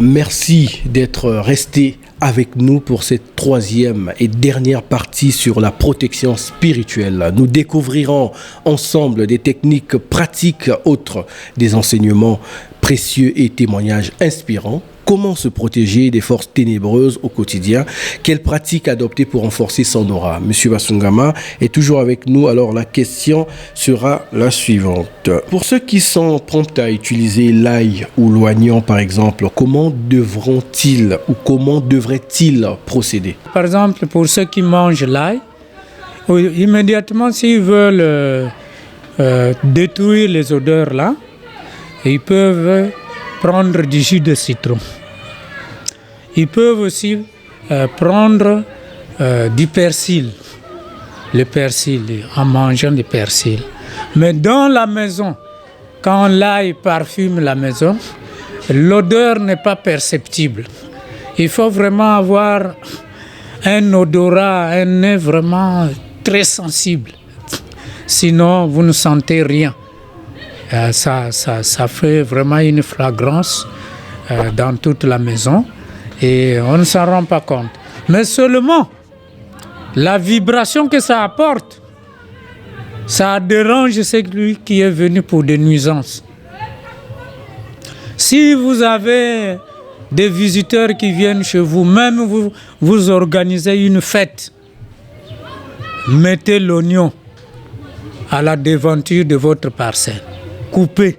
Merci d'être resté avec nous pour cette troisième et dernière partie sur la protection spirituelle. Nous découvrirons ensemble des techniques pratiques autres, des enseignements précieux et témoignages inspirants. Comment se protéger des forces ténébreuses au quotidien? Quelles pratiques adopter pour renforcer son aura? Monsieur Basungama est toujours avec nous, alors la question sera la suivante. Pour ceux qui sont prompts à utiliser l'ail ou l'oignon par exemple, comment devront-ils ou comment devraient-ils procéder? Par exemple, pour ceux qui mangent l'ail, immédiatement s'ils veulent détruire les odeurs là, ils peuvent prendre du jus de citron. Ils peuvent aussi prendre du persil, le persil, en mangeant du persil. Mais dans la maison, quand l'ail parfume la maison, l'odeur n'est pas perceptible. Il faut vraiment avoir un odorat, un nez vraiment très sensible. Sinon, vous ne sentez rien. Ça fait vraiment une fragrance dans toute la maison et on ne s'en rend pas compte. Mais seulement la vibration que ça apporte, ça dérange celui qui est venu pour des nuisances. Si vous avez des visiteurs qui viennent chez vous, même vous organisez une fête, mettez l'oignon à la devanture de votre parcelle. Coupez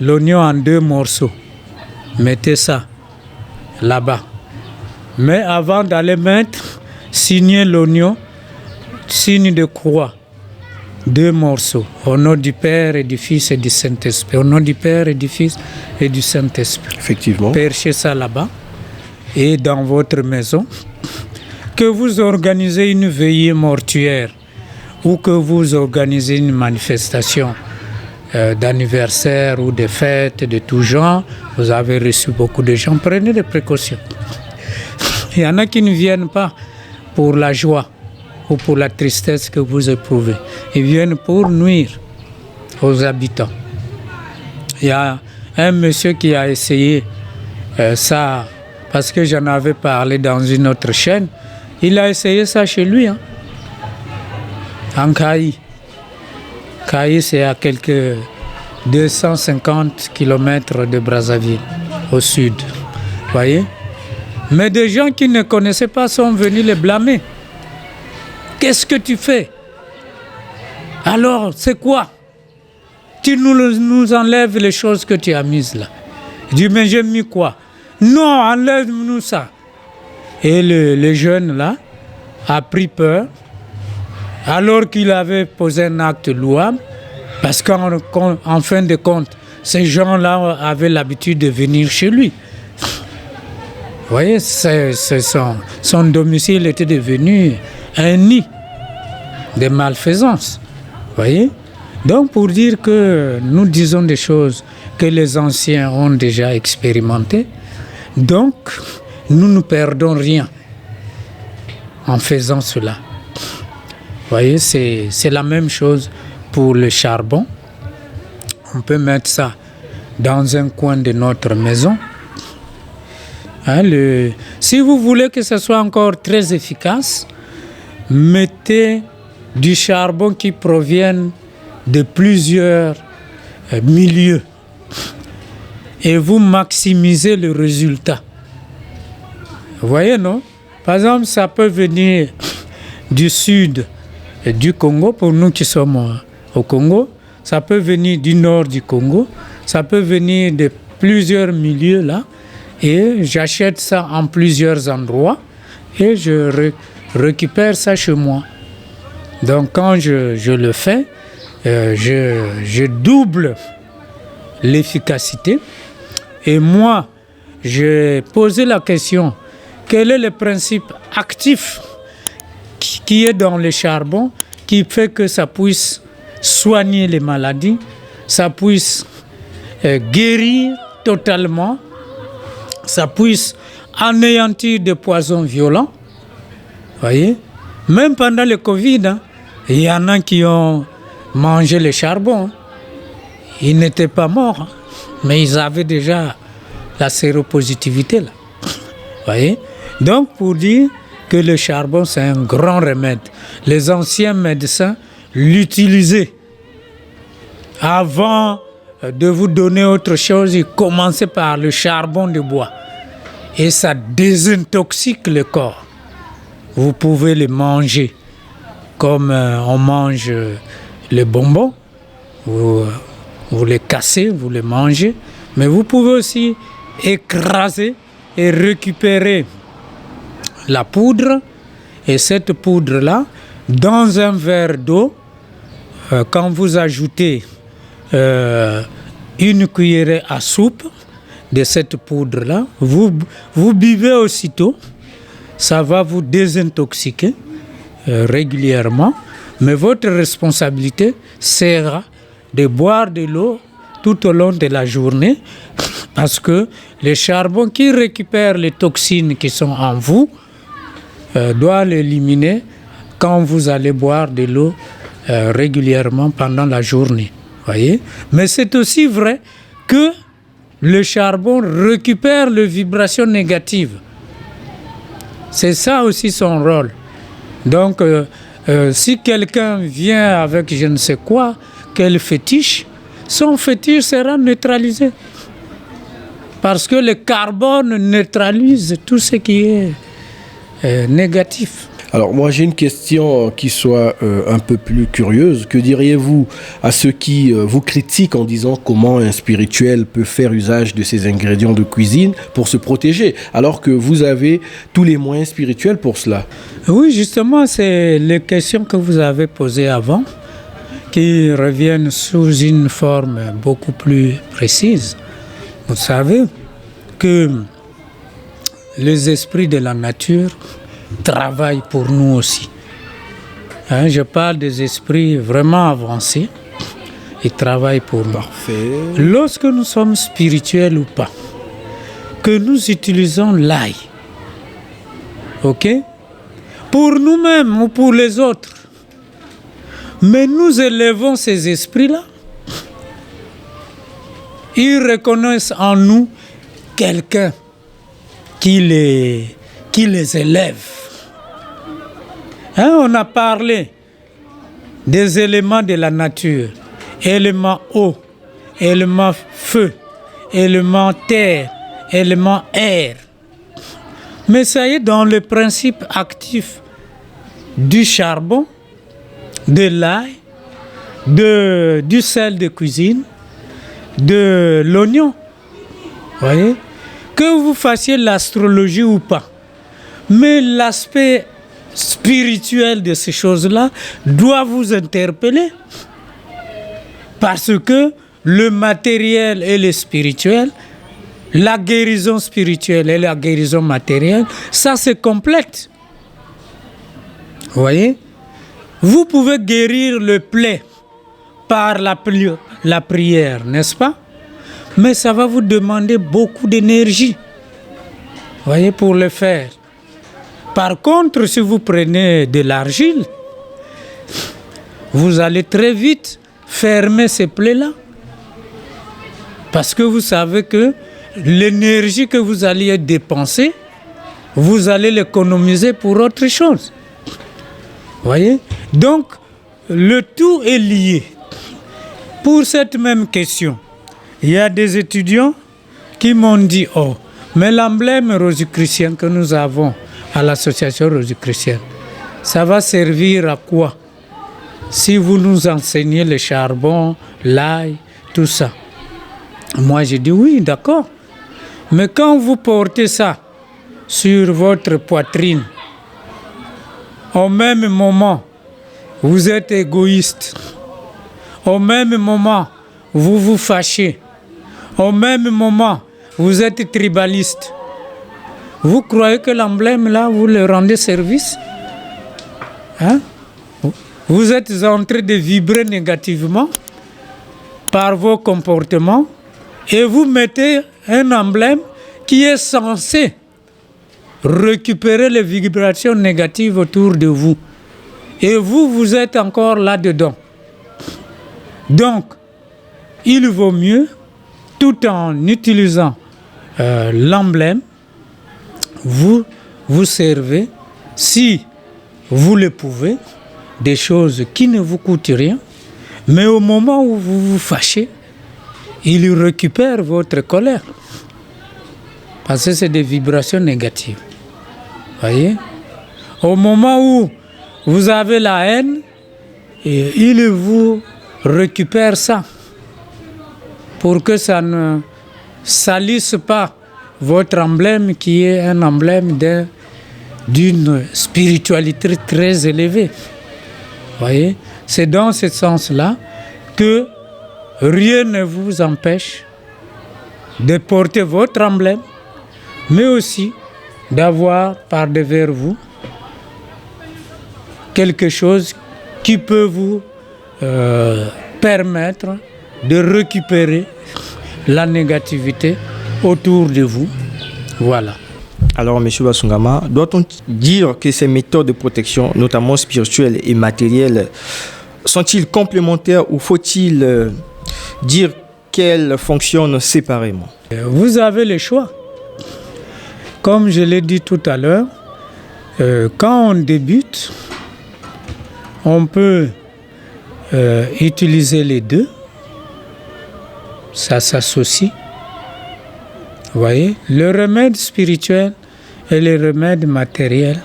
l'oignon en 2 morceaux. Mettez ça là-bas. Mais avant d'aller mettre, signez l'oignon, signe de croix. 2 morceaux. Au nom du Père et du Fils et du Saint-Esprit. Au nom du Père et du Fils et du Saint-Esprit. Effectivement. Perchez ça là-bas. Et dans votre maison, que vous organisez une veillée mortuaire ou que vous organisez une manifestation d'anniversaire ou de fêtes de tout genre, vous avez reçu beaucoup de gens, prenez des précautions. Il y en a qui ne viennent pas pour la joie ou pour la tristesse que vous éprouvez. Ils viennent pour nuire aux habitants. Il y a un monsieur qui a essayé ça, parce que j'en avais parlé dans une autre chaîne, il a essayé ça chez lui, en Kaï. Kaï, c'est à quelques 250 km de Brazzaville, au sud. Voyez? Mais des gens qui ne connaissaient pas sont venus les blâmer. Qu'est-ce que tu fais? Alors, c'est quoi? Tu nous enlèves les choses que tu as mises là. Je dis, mais j'ai mis quoi? Non, enlève-nous ça. Et le jeune là a pris peur, alors qu'il avait posé un acte louable, parce qu'en fin de compte, ces gens-là avaient l'habitude de venir chez lui. Vous voyez, son domicile était devenu un nid de malfaisance. Vous voyez? Donc, pour dire que nous disons des choses que les anciens ont déjà expérimentées, donc nous ne perdons rien en faisant cela. Vous voyez, c'est la même chose pour le charbon. On peut mettre ça dans un coin de notre maison. Si vous voulez que ce soit encore très efficace, mettez du charbon qui provient de plusieurs milieux et vous maximisez le résultat. Vous voyez, non? Par exemple, ça peut venir du sud du Congo, pour nous qui sommes au Congo, ça peut venir du nord du Congo, ça peut venir de plusieurs milieux là, et j'achète ça en plusieurs endroits et je récupère ça chez moi. Donc quand je le fais, je double l'efficacité. Et moi, j'ai posé la question, quel est le principe actif qui est dans le charbon, qui fait que ça puisse soigner les maladies, ça puisse guérir totalement, ça puisse anéantir des poisons violents. Voyez, même pendant le Covid, il y en a qui ont mangé le charbon. Ils n'étaient pas morts, mais ils avaient déjà la séropositivité là. Voyez? Donc pour dire que le charbon c'est un grand remède. Les anciens médecins l'utilisaient. Avant de vous donner autre chose, ils commençaient par le charbon de bois. Et ça désintoxique le corps. Vous pouvez le manger comme on mange les bonbons. Vous les cassez, vous les mangez. Mais vous pouvez aussi écraser et récupérer la poudre. Et cette poudre-là, dans un verre d'eau, quand vous ajoutez une cuillerée à soupe de cette poudre-là, vous buvez aussitôt. Ça va vous désintoxiquer régulièrement. Mais votre responsabilité sera de boire de l'eau tout au long de la journée, parce que le charbon qui récupère les toxines qui sont en vous doit l'éliminer quand vous allez boire de l'eau régulièrement pendant la journée. Voyez? Mais c'est aussi vrai que le charbon récupère les vibrations négatives. C'est ça aussi son rôle. Donc, si quelqu'un vient avec je ne sais quoi, quel fétiche, son fétiche sera neutralisé. Parce que le carbone neutralise tout ce qui est négatif. Alors moi j'ai une question qui soit un peu plus curieuse. Que diriez-vous à ceux qui vous critiquent en disant comment un spirituel peut faire usage de ces ingrédients de cuisine pour se protéger, alors que vous avez tous les moyens spirituels pour cela? Oui, justement, c'est les questions que vous avez posées avant qui reviennent sous une forme beaucoup plus précise. Vous savez que les esprits de la nature travaillent pour nous aussi. Je parle des esprits vraiment avancés. Ils travaillent pour nous. Parfait. Lorsque nous sommes spirituels ou pas, que nous utilisons l'ail, ok, pour nous-mêmes ou pour les autres, mais nous élevons ces esprits-là, ils reconnaissent en nous quelqu'un qui les élève. On a parlé des éléments de la nature, élément eau, élément feu, élément terre, élément air. Mais ça y est, dans le principe actif du charbon, de l'ail, du sel de cuisine, de l'oignon, voyez, que vous fassiez l'astrologie ou pas, mais l'aspect spirituel de ces choses-là doit vous interpeller, parce que le matériel et le spirituel, la guérison spirituelle et la guérison matérielle, ça se complète. Vous voyez? Vous pouvez guérir le plaie par la prière, n'est-ce pas? Mais ça va vous demander beaucoup d'énergie, voyez, pour le faire. Par contre, si vous prenez de l'argile, vous allez très vite fermer ces plaies-là. Parce que vous savez que l'énergie que vous alliez dépenser, vous allez l'économiser pour autre chose. Voyez? Donc, le tout est lié. Pour cette même question, il y a des étudiants qui m'ont dit « Oh, mais l'emblème rosicrucien que nous avons à l'association rosicrucienne, ça va servir à quoi si vous nous enseignez le charbon, l'ail, tout ça ?» Moi, j'ai dit « Oui, d'accord. Mais quand vous portez ça sur votre poitrine, au même moment, vous êtes égoïste. Au même moment, vous vous fâchez. Au même moment, vous êtes tribaliste. Vous croyez que l'emblème là, vous le rendez service? Vous êtes en train de vibrer négativement par vos comportements et vous mettez un emblème qui est censé récupérer les vibrations négatives autour de vous. Et vous êtes encore là-dedans. Donc, il vaut mieux, tout en utilisant l'emblème, vous servez, si vous le pouvez, des choses qui ne vous coûtent rien, mais au moment où vous vous fâchez, il récupère votre colère. Parce que c'est des vibrations négatives. Voyez? Au moment où vous avez la haine, il vous récupère ça. Pour que ça ne salisse pas votre emblème qui est un emblème d'une spiritualité très élevée. Voyez? C'est dans ce sens-là que rien ne vous empêche de porter votre emblème, mais aussi d'avoir par-devers vous quelque chose qui peut vous permettre de récupérer la négativité autour de vous. Voilà. Alors, M. Basungama, doit-on dire que ces méthodes de protection, notamment spirituelles et matérielles, sont-ils complémentaires ou faut-il dire qu'elles fonctionnent séparément? Vous avez le choix. Comme je l'ai dit tout à l'heure, quand on débute, on peut utiliser les deux. Ça s'associe. Vous voyez, le remède spirituel et le remède matériel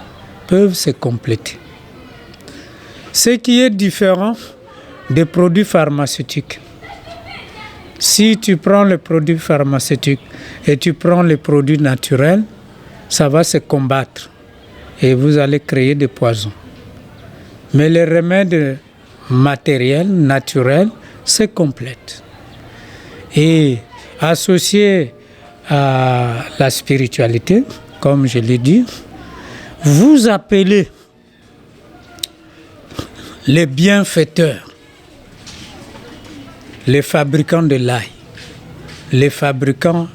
peuvent se compléter. Ce qui est différent des produits pharmaceutiques. Si tu prends le produit pharmaceutique et tu prends les produits naturels, ça va se combattre et vous allez créer des poisons. Mais les remèdes matériels, naturels, se complètent. Et associé à la spiritualité, comme je l'ai dit, vous appelez les bienfaiteurs, les fabricants de l'ail, les fabricants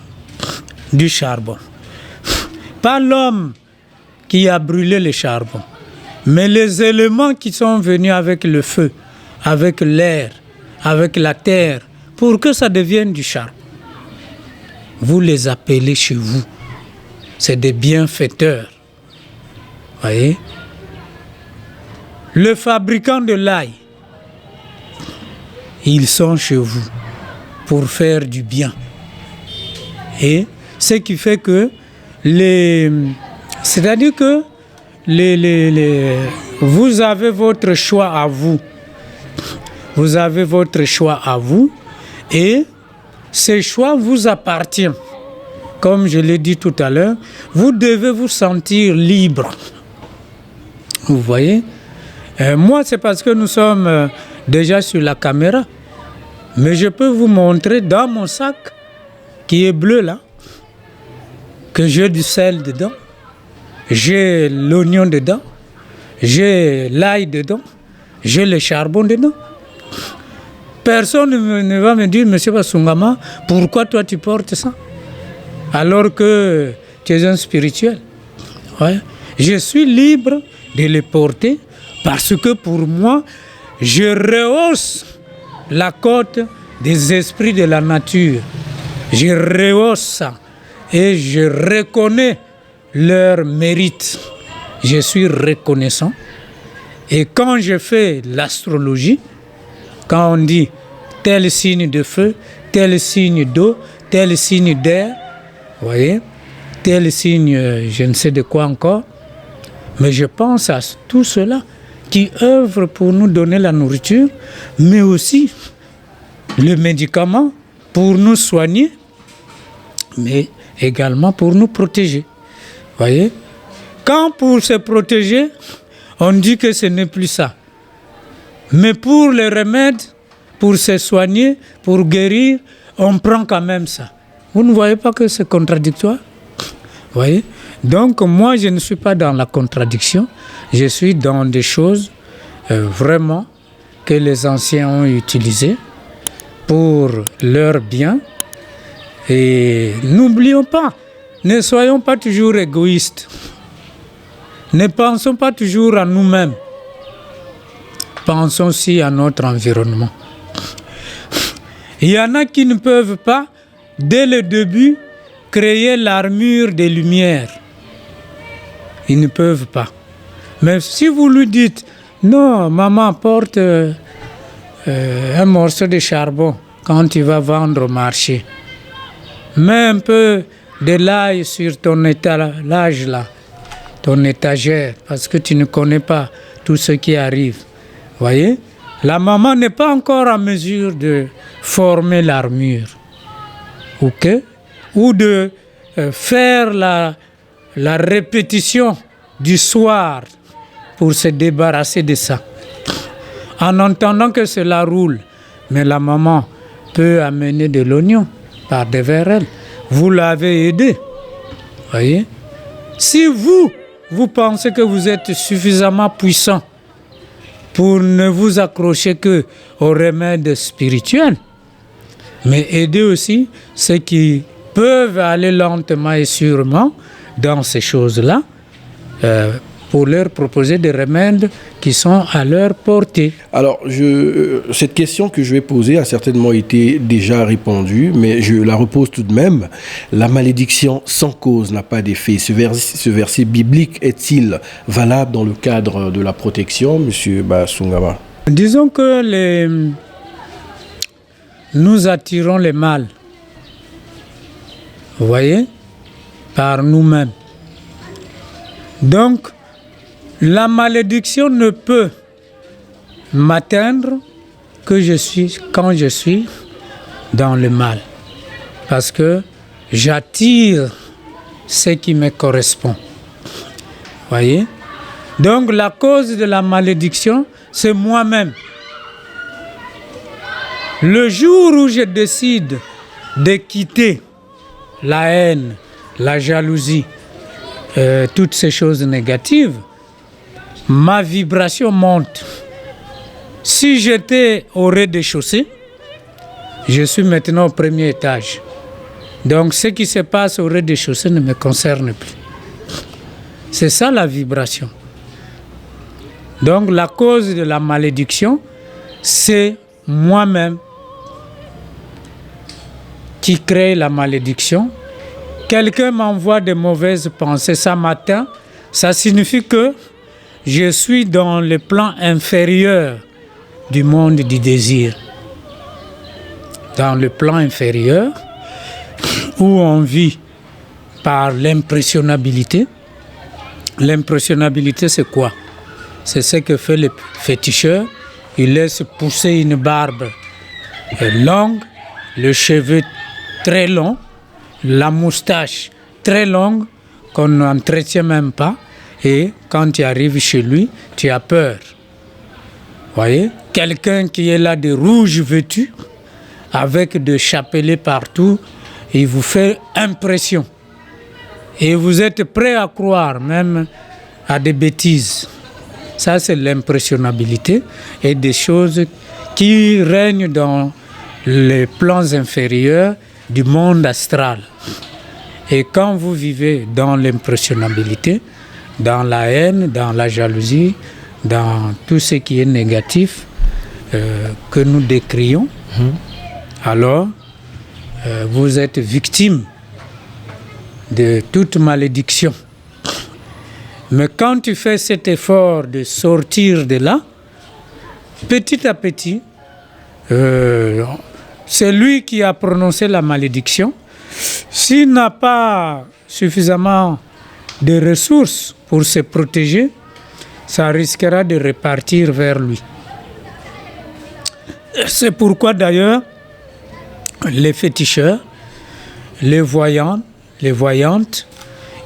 du charbon. Pas l'homme qui a brûlé le charbon, mais les éléments qui sont venus avec le feu, avec l'air, avec la terre, pour que ça devienne du charbon. Vous les appelez chez vous. C'est des bienfaiteurs. Voyez? Le fabricant de l'ail, ils sont chez vous pour faire du bien. Et ce qui fait que c'est-à-dire que vous avez votre choix à vous. Vous avez votre choix à vous et ce choix vous appartient. Comme je l'ai dit tout à l'heure, vous devez vous sentir libre. Vous voyez? Moi, c'est parce que nous sommes déjà sur la caméra. Mais je peux vous montrer dans mon sac, qui est bleu là, que j'ai du sel dedans, j'ai l'oignon dedans, j'ai l'ail dedans, j'ai le charbon dedans. Personne ne va me dire, Monsieur Basungama, pourquoi toi tu portes ça? Alors que tu es un spirituel. Ouais. Je suis libre de les porter parce que pour moi, je rehausse la cote des esprits de la nature. Je rehausse ça et je reconnais leur mérite. Je suis reconnaissant. Et quand je fais l'astrologie, quand on dit tel signe de feu, tel signe d'eau, tel signe d'air, vous voyez, tel signe je ne sais de quoi encore, mais je pense à tout cela qui œuvre pour nous donner la nourriture, mais aussi le médicament pour nous soigner, mais également pour nous protéger. Voyez? Quand pour se protéger, on dit que ce n'est plus ça. Mais pour les remèdes, pour se soigner, pour guérir, on prend quand même ça. Vous ne voyez pas que c'est contradictoire? Voyez? Donc moi, je ne suis pas dans la contradiction. Je suis dans des choses vraiment que les anciens ont utilisées pour leur bien. Et n'oublions pas, ne soyons pas toujours égoïstes. Ne pensons pas toujours à nous-mêmes. Pensons aussi à notre environnement. Il y en a qui ne peuvent pas, dès le début, créer l'armure des lumières. Ils ne peuvent pas. Mais si vous lui dites, non, maman, porte un morceau de charbon quand tu vas vendre au marché. Mets un peu de l'ail sur ton étalage là, ton étagère, parce que tu ne connais pas tout ce qui arrive. Voyez? La maman n'est pas encore en mesure de former l'armure. OK? Ou de faire la répétition du soir pour se débarrasser de ça. En entendant que cela roule, mais la maman peut amener de l'oignon par devers elle. Vous l'avez aidé. Voyez? Si vous pensez que vous êtes suffisamment puissant pour ne vous accrocher que aux remèdes spirituels, mais aider aussi ceux qui peuvent aller lentement et sûrement dans ces choses-là, pour leur proposer des remèdes qui sont à leur portée. Alors, cette question que je vais poser a certainement été déjà répondue, mais je la repose tout de même. La malédiction sans cause n'a pas d'effet. Ce verset biblique est-il valable dans le cadre de la protection, M. Basungama? Disons que nous attirons le mal, vous voyez, par nous-mêmes. Donc, la malédiction ne peut m'atteindre que quand je suis dans le mal. Parce que j'attire ce qui me correspond. Voyez? Donc la cause de la malédiction, c'est moi-même. Le jour où je décide de quitter la haine, la jalousie, toutes ces choses négatives, ma vibration monte. Si j'étais au rez-de-chaussée, je suis maintenant au premier étage. Donc ce qui se passe au rez-de-chaussée ne me concerne plus. C'est ça la vibration. Donc la cause de la malédiction, c'est moi-même qui crée la malédiction. Quelqu'un m'envoie de mauvaises pensées ce matin, ça signifie que je suis dans le plan inférieur du monde du désir. Dans le plan inférieur, où on vit par l'impressionnabilité. L'impressionnabilité, c'est quoi? C'est ce que fait le féticheur. Il laisse pousser une barbe longue, le cheveu très long, la moustache très longue, qu'on n'entretient même pas. Et quand tu arrives chez lui, tu as peur. Voyez? Quelqu'un qui est là de rouge vêtu, avec des chapelets partout, il vous fait impression. Et vous êtes prêt à croire même à des bêtises. Ça, c'est l'impressionnabilité et des choses qui règnent dans les plans inférieurs du monde astral. Et quand vous vivez dans l'impressionnabilité, dans la haine, dans la jalousie, dans tout ce qui est négatif que nous décrions, alors vous êtes victime de toute malédiction. Mais quand tu fais cet effort de sortir de là, petit à petit, c'est lui qui a prononcé la malédiction. S'il n'a pas suffisamment de ressources pour se protéger, ça risquera de repartir vers lui. C'est pourquoi d'ailleurs, les féticheurs, les voyants, les voyantes,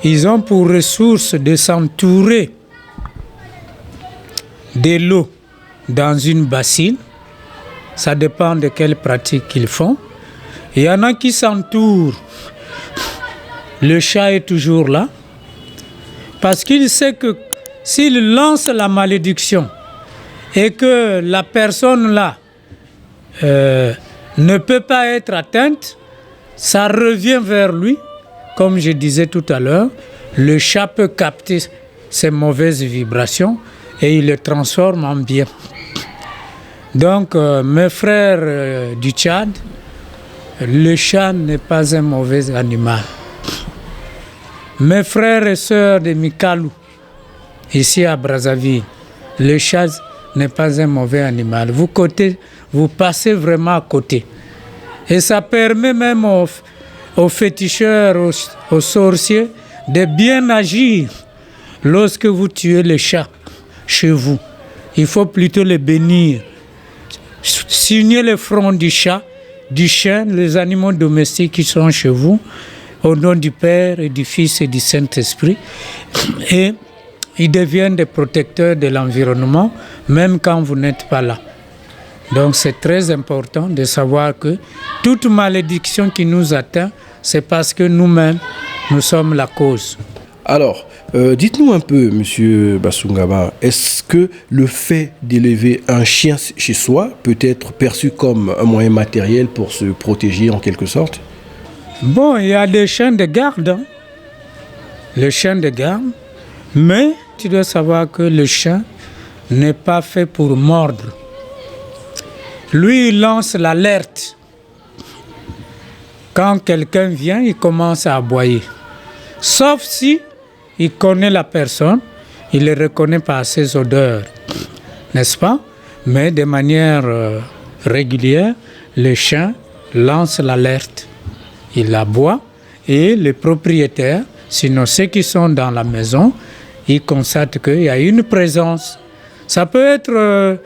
ils ont pour ressource de s'entourer de l'eau dans une bassine. Ça dépend de quelle pratique ils font. Il y en a qui s'entourent. Le chat est toujours là. Parce qu'il sait que s'il lance la malédiction et que la personne là ne peut pas être atteinte, ça revient vers lui. Comme je disais tout à l'heure, le chat peut capter ces mauvaises vibrations et il les transforme en bien. Donc, mes frères du Tchad, le chat n'est pas un mauvais animal. Mes frères et sœurs de Mikalou, ici à Brazzaville, le chat n'est pas un mauvais animal. Vous passez vraiment à côté. Et ça permet même aux féticheurs, aux sorciers, de bien agir lorsque vous tuez le chat chez vous. Il faut plutôt le bénir. Signer le front du chat, du chien, les animaux domestiques qui sont chez vous, au nom du Père et du Fils et du Saint-Esprit. Et ils deviennent des protecteurs de l'environnement, même quand vous n'êtes pas là. Donc c'est très important de savoir que toute malédiction qui nous atteint, c'est parce que nous-mêmes, nous sommes la cause. Alors, dites-nous un peu, Monsieur Basungaba, est-ce que le fait d'élever un chien chez soi peut être perçu comme un moyen matériel pour se protéger en quelque sorte? Bon, il y a des chiens de garde, hein? Le chien de garde, mais tu dois savoir que le chien n'est pas fait pour mordre. Lui, il lance l'alerte. Quand quelqu'un vient, il commence à aboyer. Sauf si il connaît la personne, il le reconnaît par ses odeurs, n'est-ce pas? Mais de manière régulière, le chien lance l'alerte. Il aboie et les propriétaires, sinon ceux qui sont dans la maison, ils constatent qu'il y a une présence. Ça peut être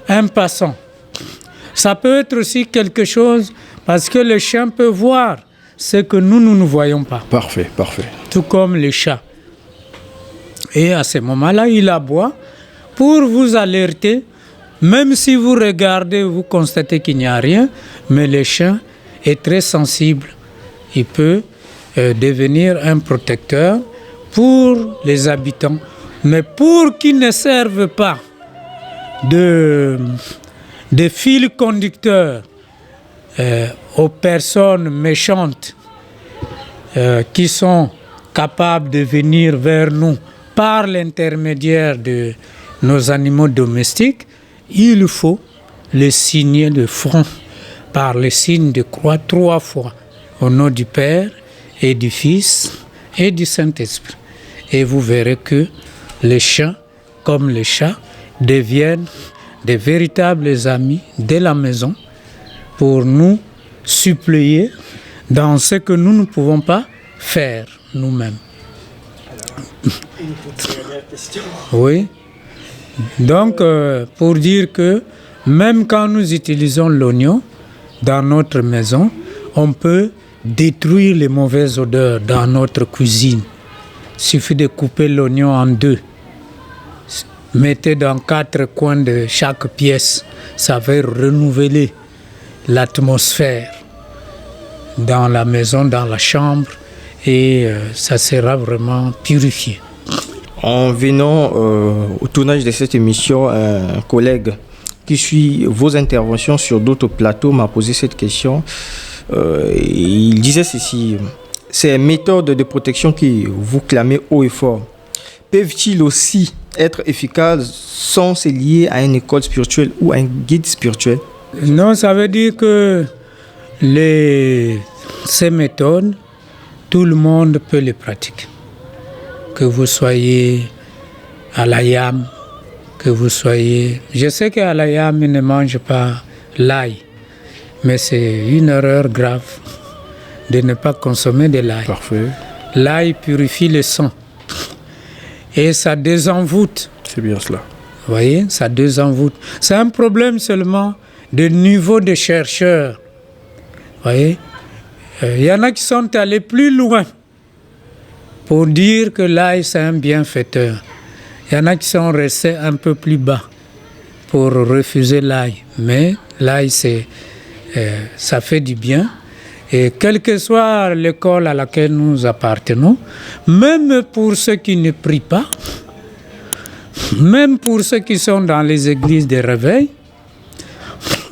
un passant. Ça peut être aussi quelque chose parce que le chien peut voir ce que nous ne voyons pas. Parfait, parfait. Tout comme les chats. Et à ce moment-là, il aboie pour vous alerter. Même si vous regardez, vous constatez qu'il n'y a rien, mais le chien est très sensible. Il peut devenir un protecteur pour les habitants. Mais pour qu'ils ne servent pas de fil conducteur aux personnes méchantes qui sont capables de venir vers nous par l'intermédiaire de nos animaux domestiques, il faut le signer de front par le signe de croix 3 fois au nom du Père et du Fils et du Saint-Esprit. Et vous verrez que les chiens, comme les chats, deviennent des véritables amis de la maison pour nous suppléer dans ce que nous ne pouvons pas faire nous-mêmes. Oui. Donc, pour dire que même quand nous utilisons l'oignon dans notre maison, on peut détruire les mauvaises odeurs dans notre cuisine. Il suffit de couper l'oignon en 2. Mettez dans 4 coins de chaque pièce. Ça va renouveler l'atmosphère dans la maison, dans la chambre, et ça sera vraiment purifié. En venant au tournage de cette émission, un collègue qui suit vos interventions sur d'autres plateaux m'a posé cette question. Il disait ceci: ces méthodes de protection que vous clamez haut et fort, peuvent-ils aussi être efficaces sans se lier à une école spirituelle ou à un guide spirituel? Non, ça veut dire que ces méthodes, tout le monde peut les pratiquer. Que vous soyez à l'Ayam, que vous soyez... Je sais qu'à l'Ayam, ils ne mangent pas l'ail, mais c'est une erreur grave de ne pas consommer de l'ail. Parfait. L'ail purifie le sang et ça désenvoûte. C'est bien cela. Vous voyez, ça désenvoûte. C'est un problème seulement de niveau de chercheurs. Vous voyez, il y en a qui sont allés plus loin pour dire que l'ail, c'est un bienfaiteur. Il y en a qui sont restés un peu plus bas pour refuser l'ail. Mais l'ail, ça fait du bien. Et quelle que soit l'école à laquelle nous appartenons, même pour ceux qui ne prient pas, même pour ceux qui sont dans les églises de réveil,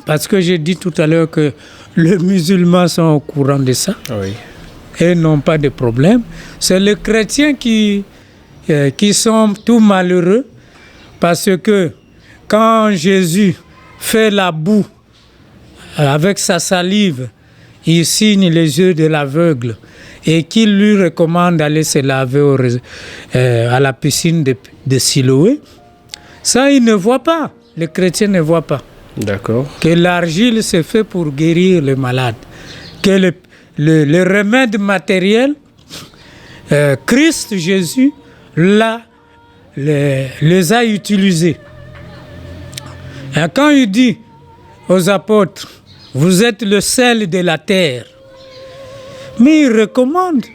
parce que j'ai dit tout à l'heure que les musulmans sont au courant de ça. Oui. Et n'ont pas de problème. C'est les chrétiens qui sont tout malheureux parce que quand Jésus fait la boue avec sa salive, il signe les yeux de l'aveugle et qu'il lui recommande d'aller se laver à la piscine de Siloé, ça, il ne voit pas. Les chrétiens ne voient pas. D'accord. Que l'argile se fait pour guérir les malades. Que le remède matériel, Christ Jésus les a utilisés. Et quand il dit aux apôtres, vous êtes le sel de la terre, mais il recommande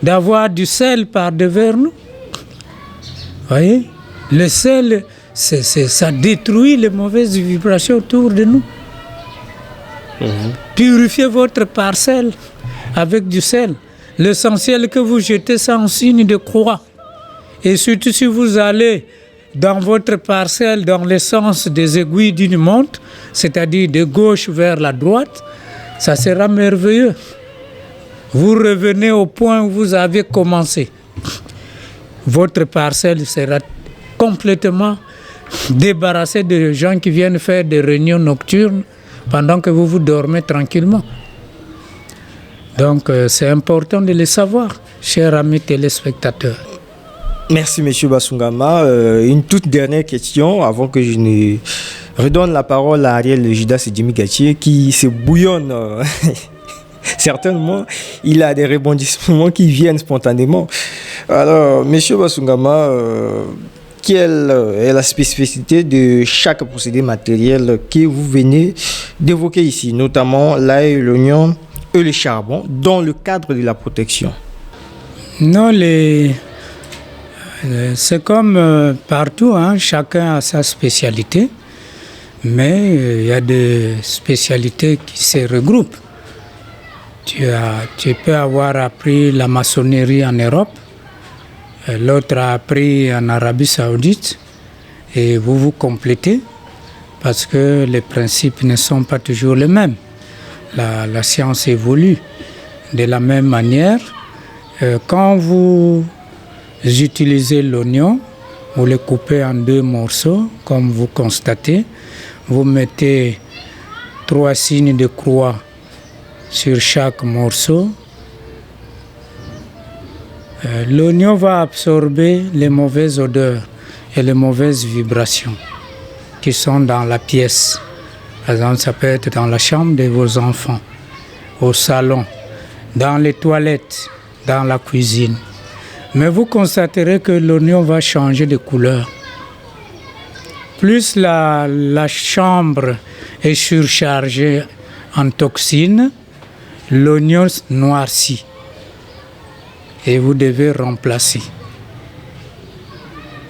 d'avoir du sel par-devers nous. Voyez, le sel, ça détruit les mauvaises vibrations autour de nous. Purifiez votre parcelle avec du sel. L'essentiel que vous jetez, c'est en signe de croix. Et surtout si vous allez dans votre parcelle dans le sens des aiguilles d'une montre, c'est-à-dire de gauche vers la droite, ça sera merveilleux. Vous revenez au point où vous avez commencé. Votre parcelle sera complètement débarrassée de gens qui viennent faire des réunions nocturnes pendant que vous dormez tranquillement. Donc c'est important de le savoir, chers amis téléspectateurs. Merci, M. Basungama. Une toute dernière question avant que je ne redonne la parole à Ariel Judas et Jimmy Gatier qui se bouillonne. Certainement, il a des rebondissements qui viennent spontanément. Alors, M. Basungama, quelle est la spécificité de chaque procédé matériel que vous venez d'évoquer ici, notamment l'ail, l'oignon et le charbon, dans le cadre de la protection? Non, c'est comme partout, hein, chacun a sa spécialité, mais il y a des spécialités qui se regroupent. Tu peux avoir appris la maçonnerie en Europe, l'autre a appris en Arabie Saoudite, et vous vous complétez parce que les principes ne sont pas toujours les mêmes. La science évolue de la même manière. Quand vous utilisez l'oignon, vous le coupez en 2 morceaux, comme vous constatez. Vous mettez 3 signes de croix sur chaque morceau. L'oignon va absorber les mauvaises odeurs et les mauvaises vibrations qui sont dans la pièce. Par exemple, ça peut être dans la chambre de vos enfants, au salon, dans les toilettes, dans la cuisine. Mais vous constaterez que l'oignon va changer de couleur. Plus la chambre est surchargée en toxines, l'oignon noircit. Et vous devez remplacer.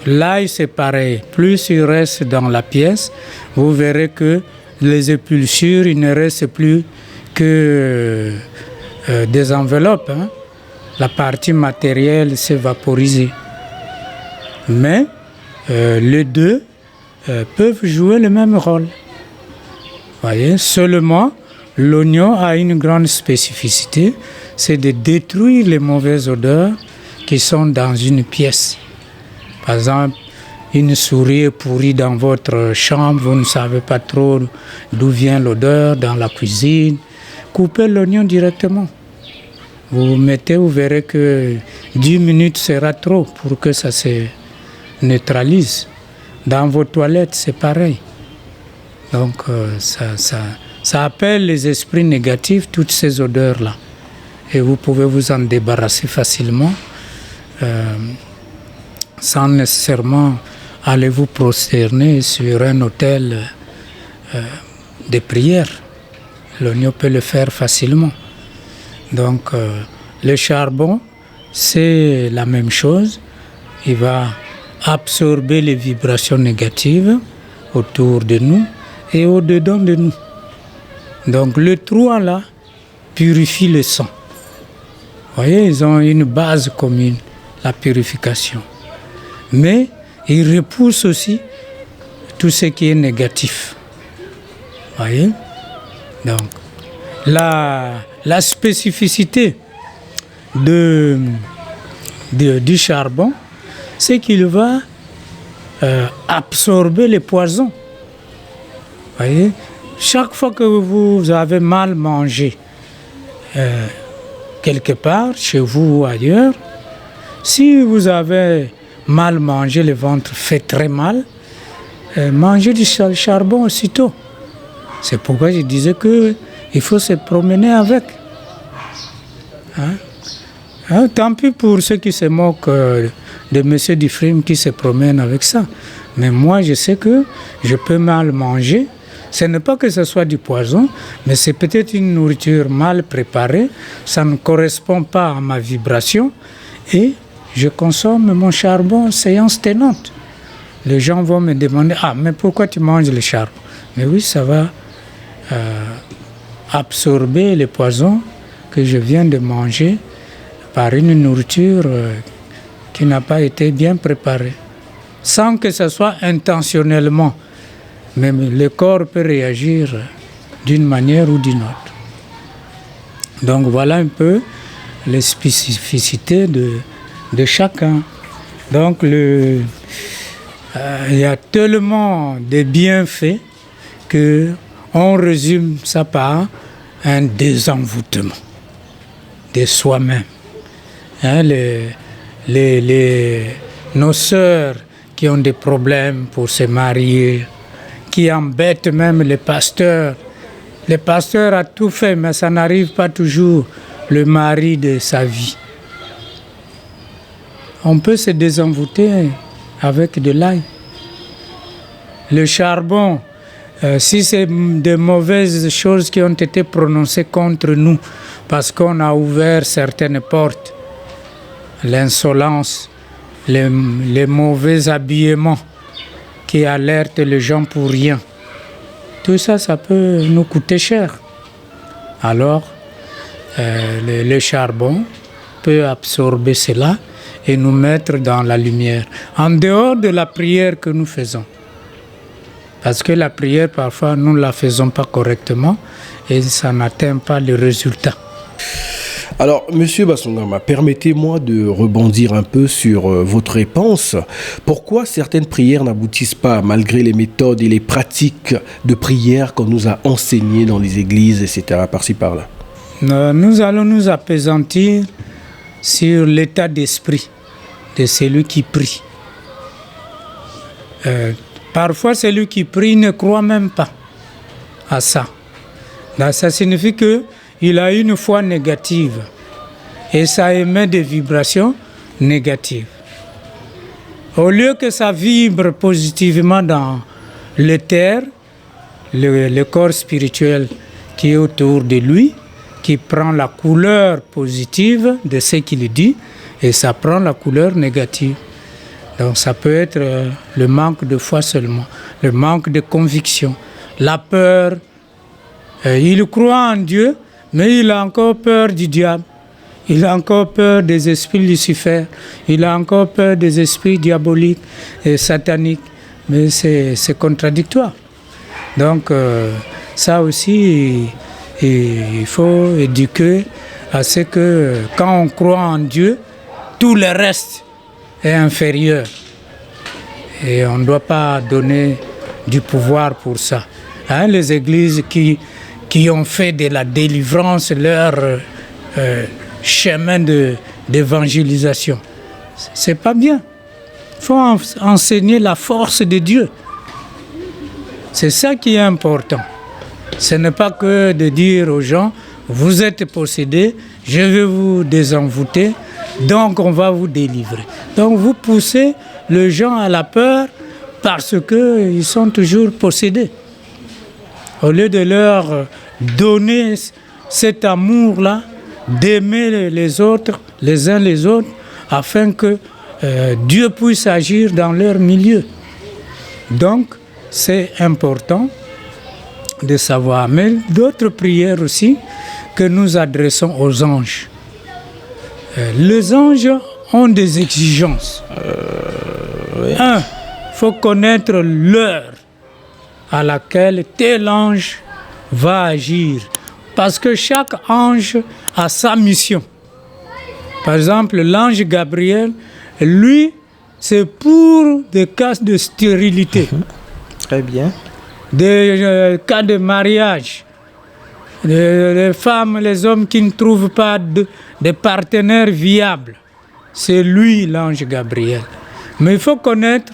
L'ail, c'est pareil. Plus il reste dans la pièce, vous verrez que les épulchures, il ne reste plus que des enveloppes. Hein. La partie matérielle s'est vaporisée. Mais les deux peuvent jouer le même rôle. Voyez, seulement, l'oignon a une grande spécificité, c'est de détruire les mauvaises odeurs qui sont dans une pièce. Par exemple, une souris est pourrie dans votre chambre, vous ne savez pas trop d'où vient l'odeur dans la cuisine. Coupez l'oignon directement. Vous mettez, vous verrez que 10 minutes sera trop pour que ça se neutralise. Dans vos toilettes, c'est pareil. Donc, ça appelle les esprits négatifs, toutes ces odeurs-là. Et vous pouvez vous en débarrasser facilement sans nécessairement aller vous prosterner sur un autel de prière. L'oignon peut le faire facilement. Donc, le charbon, c'est la même chose. Il va absorber les vibrations négatives autour de nous et au-dedans de nous. Donc, le trois là purifie le sang. Vous voyez, ils ont une base commune, la purification. Mais ils repoussent aussi tout ce qui est négatif. Vous voyez? Donc, la spécificité du charbon, c'est qu'il va absorber les poisons. Vous voyez? Chaque fois que vous avez mal mangé, quelque part, chez vous ou ailleurs, si vous avez mal mangé, le ventre fait très mal, mangez du charbon aussitôt. C'est pourquoi je disais qu'il faut se promener avec. Tant pis pour ceux qui se moquent de M. Dufrime qui se promène avec ça. Mais moi, je sais que je peux mal manger. Ce n'est pas que ce soit du poison, mais c'est peut-être une nourriture mal préparée. Ça ne correspond pas à ma vibration. Et je consomme mon charbon séance tenante. Les gens vont me demander « Ah, mais pourquoi tu manges le charbon ?» Mais oui, ça va absorber les poisons que je viens de manger par une nourriture qui n'a pas été bien préparée. Sans que ce soit intentionnellement. Mais le corps peut réagir d'une manière ou d'une autre. Donc voilà un peu les spécificités de chacun. Donc il y a tellement de bienfaits qu'on résume ça par un désenvoûtement de soi-même. Nos sœurs qui ont des problèmes pour se marier, qui embêtent même les pasteurs. Le pasteur a tout fait, mais ça n'arrive pas toujours le mari de sa vie. On peut se désenvoûter avec de l'ail. Le charbon, si c'est de mauvaises choses qui ont été prononcées contre nous, parce qu'on a ouvert certaines portes, l'insolence, les mauvais habillements qui alertent les gens pour rien. Tout ça, ça peut nous coûter cher. Alors, le charbon peut absorber cela et nous mettre dans la lumière, en dehors de la prière que nous faisons. Parce que la prière, parfois, nous ne la faisons pas correctement et ça n'atteint pas le résultat. Alors, Monsieur Basungama, permettez-moi de rebondir un peu sur votre réponse. Pourquoi certaines prières n'aboutissent pas, malgré les méthodes et les pratiques de prière qu'on nous a enseignées dans les églises, etc., par-ci, par-là? Nous allons nous appesantir sur l'état d'esprit de celui qui prie. Parfois, celui qui prie ne croit même pas à ça. Donc, ça signifie qu'il a une foi négative et ça émet des vibrations négatives. Au lieu que ça vibre positivement dans l'éther, le corps spirituel qui est autour de lui, qui prend la couleur positive de ce qu'il dit et ça prend la couleur négative. Donc ça peut être le manque de foi seulement, le manque de conviction, la peur. Il croit en Dieu, mais il a encore peur du diable. Il a encore peur des esprits Lucifer. Il a encore peur des esprits diaboliques et sataniques. Mais c'est contradictoire. Donc ça aussi, il faut éduquer à ce que quand on croit en Dieu, tout le reste est inférieur. Et on ne doit pas donner du pouvoir pour ça. Les églises qui ont fait de la délivrance leur chemin d'évangélisation, c'est pas bien. Il faut enseigner la force de Dieu. C'est ça qui est important. Ce n'est pas que de dire aux gens, vous êtes possédés, je vais vous désenvoûter, donc on va vous délivrer. Donc vous poussez les gens à la peur parce qu'ils sont toujours possédés. Au lieu de leur donner cet amour-là, d'aimer les autres, les uns les autres, afin que Dieu puisse agir dans leur milieu. Donc, c'est important de savoir. Mais d'autres prières aussi que nous adressons aux anges. Les anges ont des exigences. Oui. Il faut connaître l'heure à laquelle tel ange va agir. Parce que chaque ange a sa mission. Par exemple, l'ange Gabriel, lui, c'est pour des cas de stérilité. Très bien. Des cas de mariage. les femmes, les hommes qui ne trouvent pas de partenaires viables. C'est lui, l'ange Gabriel. Mais il faut connaître,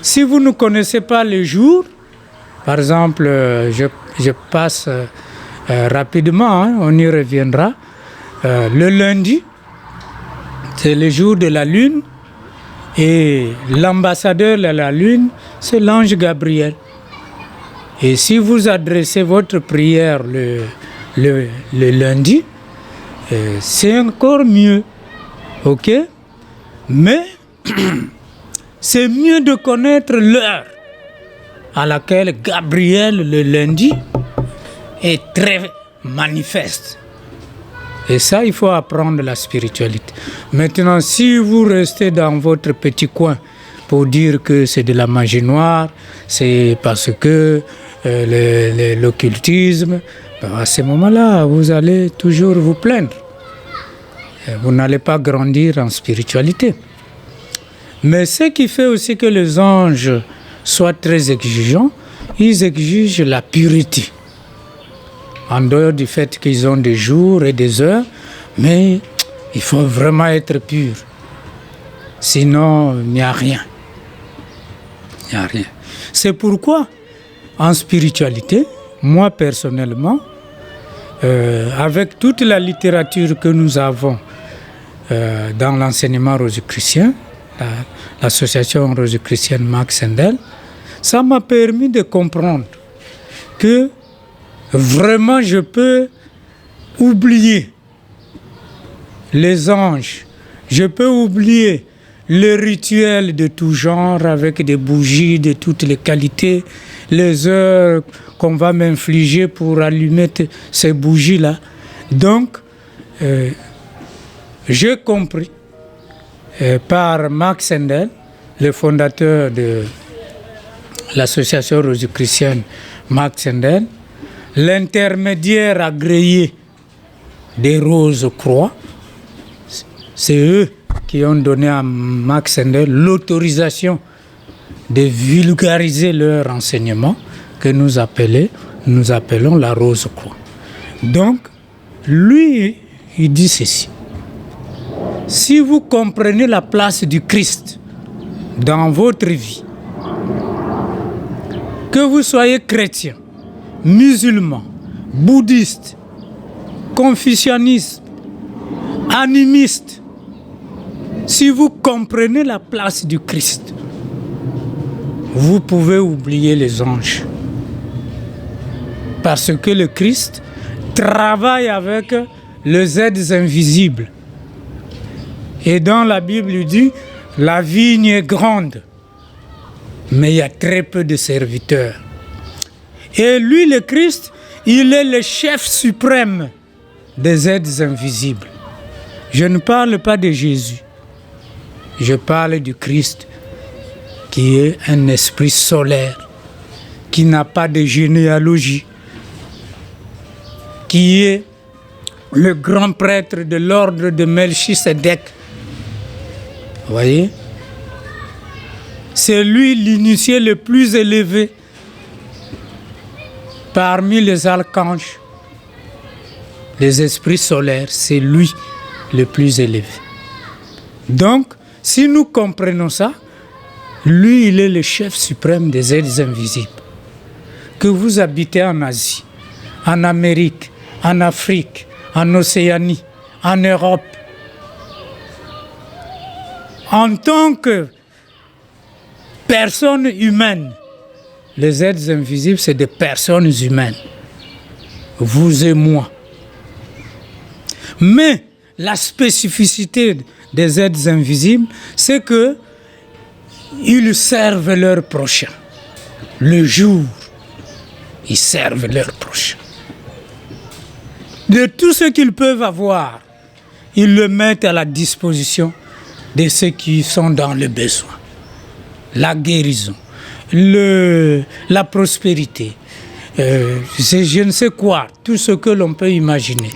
si vous ne connaissez pas les jours, par exemple, je passe rapidement, hein, on y reviendra, le lundi, c'est le jour de la lune, et l'ambassadeur de la lune, c'est l'ange Gabriel. Et si vous adressez votre prière le lundi, c'est encore mieux. Ok? Mais c'est mieux de connaître l'heure à laquelle Gabriel, le lundi, est très manifeste. Et ça, il faut apprendre la spiritualité. Maintenant, si vous restez dans votre petit coin pour dire que c'est de la magie noire, c'est parce que l'occultisme, à ce moment-là, vous allez toujours vous plaindre. Vous n'allez pas grandir en spiritualité. Mais ce qui fait aussi que les anges soient très exigeants, ils exigent la pureté. En dehors du fait qu'ils ont des jours et des heures, mais il faut vraiment être pur. Sinon, il n'y a rien. Il n'y a rien. C'est pourquoi, en spiritualité, moi personnellement, avec toute la littérature que nous avons dans l'enseignement rosicrucien, l'association rosicrucienne Max Sendel, ça m'a permis de comprendre que vraiment je peux oublier les anges, je peux oublier les rituels de tout genre avec des bougies de toutes les qualités, les heures qu'on va m'infliger pour allumer ces bougies-là. Donc, j'ai compris par Max Sendel, le fondateur de l'association rosicrucienne Max Sendel, l'intermédiaire agréé des Rose-Croix, c'est eux qui ont donné à Max Sendel l'autorisation de vulgariser leur enseignement que nous appelons la Rose-Croix. Donc, lui, il dit ceci. Si vous comprenez la place du Christ dans votre vie, que vous soyez chrétien, musulman, bouddhiste, confucianiste, animiste, si vous comprenez la place du Christ, vous pouvez oublier les anges. Parce que le Christ travaille avec les êtres invisibles. Et dans la Bible, il dit, la vigne est grande, mais il y a très peu de serviteurs. Et lui, le Christ, il est le chef suprême des êtres invisibles. Je ne parle pas de Jésus. Je parle du Christ, qui est un esprit solaire, qui n'a pas de généalogie, qui est le grand prêtre de l'ordre de Melchisedec. Vous voyez? C'est lui l'initié le plus élevé parmi les archanges. Les esprits solaires, c'est lui le plus élevé. Donc, si nous comprenons ça, lui, il est le chef suprême des êtres invisibles. Que vous habitez en Asie, en Amérique, en Afrique, en Océanie, en Europe, en tant que personne humaine, les êtres invisibles, c'est des personnes humaines. Vous et moi. Mais la spécificité des êtres invisibles, c'est que ils servent leur prochain. Le jour, ils servent leur prochain. De tout ce qu'ils peuvent avoir, ils le mettent à la disposition de ceux qui sont dans le besoin. La guérison, la prospérité, je ne sais quoi, tout ce que l'on peut imaginer.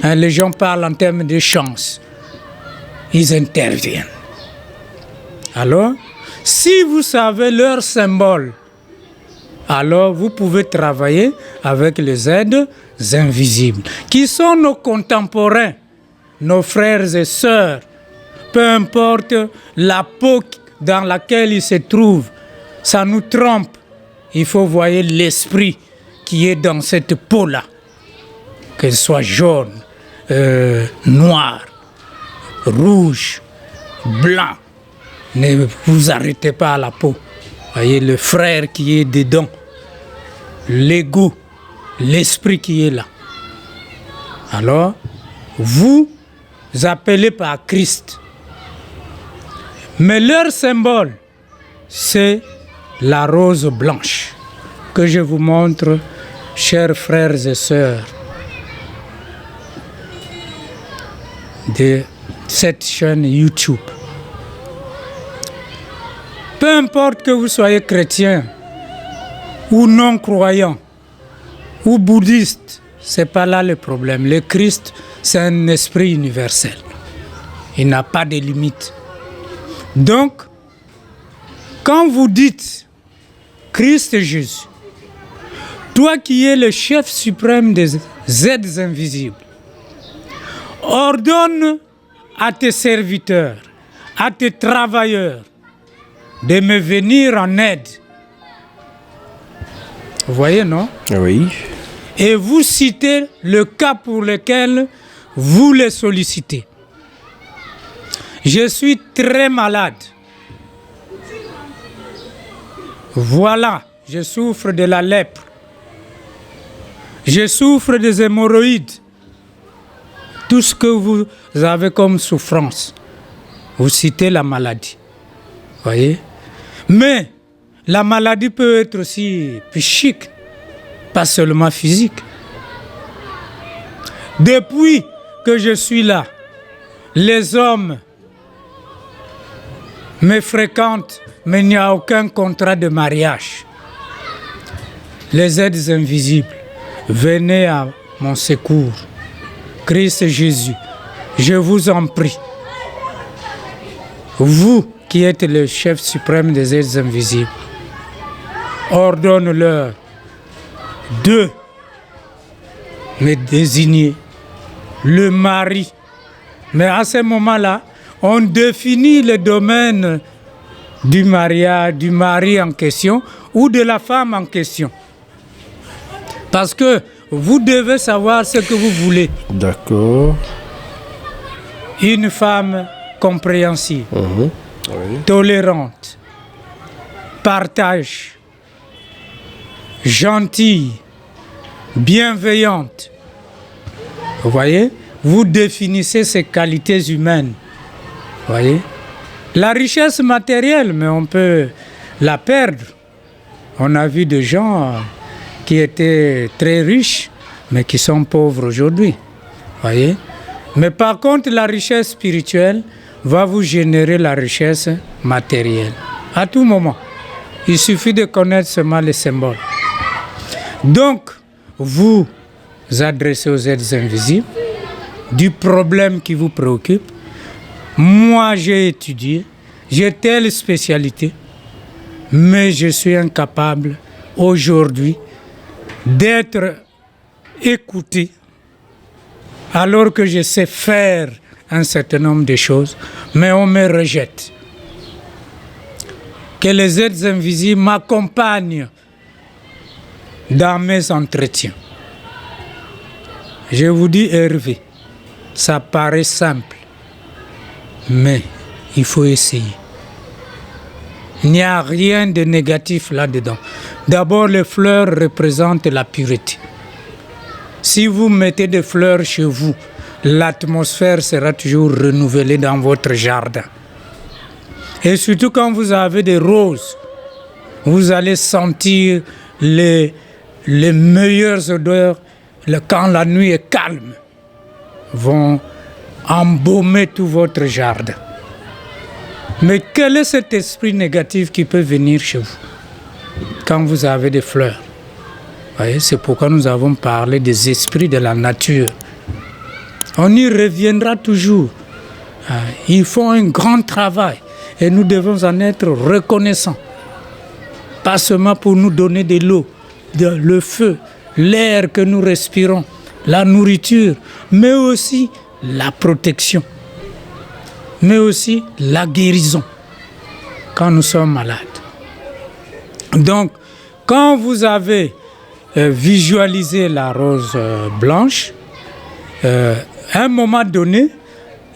Les gens parlent en termes de chance. Ils interviennent. Alors, si vous savez leur symbole, alors vous pouvez travailler avec les êtres invisibles, qui sont nos contemporains, nos frères et sœurs, peu importe la peau dans laquelle ils se trouvent, ça nous trompe. Il faut voir l'esprit qui est dans cette peau-là, qu'elle soit jaune, noire, rouge, blanc. Ne vous arrêtez pas à la peau. Voyez le frère qui est dedans, l'ego, l'esprit qui est là. Alors, vous appelez par Christ. Mais leur symbole, c'est la rose blanche que je vous montre, chers frères et sœurs de cette chaîne YouTube. Peu importe que vous soyez chrétien ou non-croyant ou bouddhiste, ce n'est pas là le problème. Le Christ, c'est un esprit universel. Il n'a pas de limites. Donc, quand vous dites Christ Jésus, toi qui es le chef suprême des êtres invisibles, ordonne à tes serviteurs, à tes travailleurs, de me venir en aide. Vous voyez, non? Oui. Et vous citez le cas pour lequel vous les sollicitez. Je suis très malade. Voilà, je souffre de la lèpre. Je souffre des hémorroïdes. Tout ce que vous avez comme souffrance, vous citez la maladie. Voyez? Mais la maladie peut être aussi psychique, pas seulement physique. Depuis que je suis là, les hommes me fréquentent, mais il n'y a aucun contrat de mariage. Les êtres invisibles, venez à mon secours. Christ Jésus, je vous en prie. Vous qui êtes le chef suprême des êtres invisibles, ordonne-leur de me désigner le mari. Mais à ce moment-là, on définit le domaine du mariage, du mari en question ou de la femme en question. Parce que vous devez savoir ce que vous voulez. D'accord. Une femme compréhensive, Oui. tolérante, partage, gentille, bienveillante. Vous voyez? Vous définissez ces qualités humaines. Vous voyez? La richesse matérielle, mais on peut la perdre. On a vu des gens qui étaient très riches, mais qui sont pauvres aujourd'hui. Voyez? Mais par contre, la richesse spirituelle va vous générer la richesse matérielle. À tout moment. Il suffit de connaître seulement les symboles. Donc, vous adressez aux êtres invisibles du problème qui vous préoccupe. Moi, j'ai étudié, j'ai telle spécialité, mais je suis incapable aujourd'hui d'être écouté alors que je sais faire un certain nombre de choses, mais on me rejette. Que les êtres invisibles m'accompagnent dans mes entretiens. Je vous dis, Hervé, ça paraît simple, mais il faut essayer. Il n'y a rien de négatif là-dedans. D'abord, les fleurs représentent la pureté. Si vous mettez des fleurs chez vous, l'atmosphère sera toujours renouvelée dans votre jardin. Et surtout quand vous avez des roses, vous allez sentir les meilleures odeurs quand la nuit est calme, vont embaumer tout votre jardin. Mais quel est cet esprit négatif qui peut venir chez vous quand vous avez des fleurs? Voyez, c'est pourquoi nous avons parlé des esprits de la nature. On y reviendra toujours. Ils font un grand travail et nous devons en être reconnaissants. Pas seulement pour nous donner de l'eau, le feu, l'air que nous respirons, la nourriture, mais aussi la protection, mais aussi la guérison quand nous sommes malades. Donc, quand vous avez visualisé la rose blanche, à un moment donné,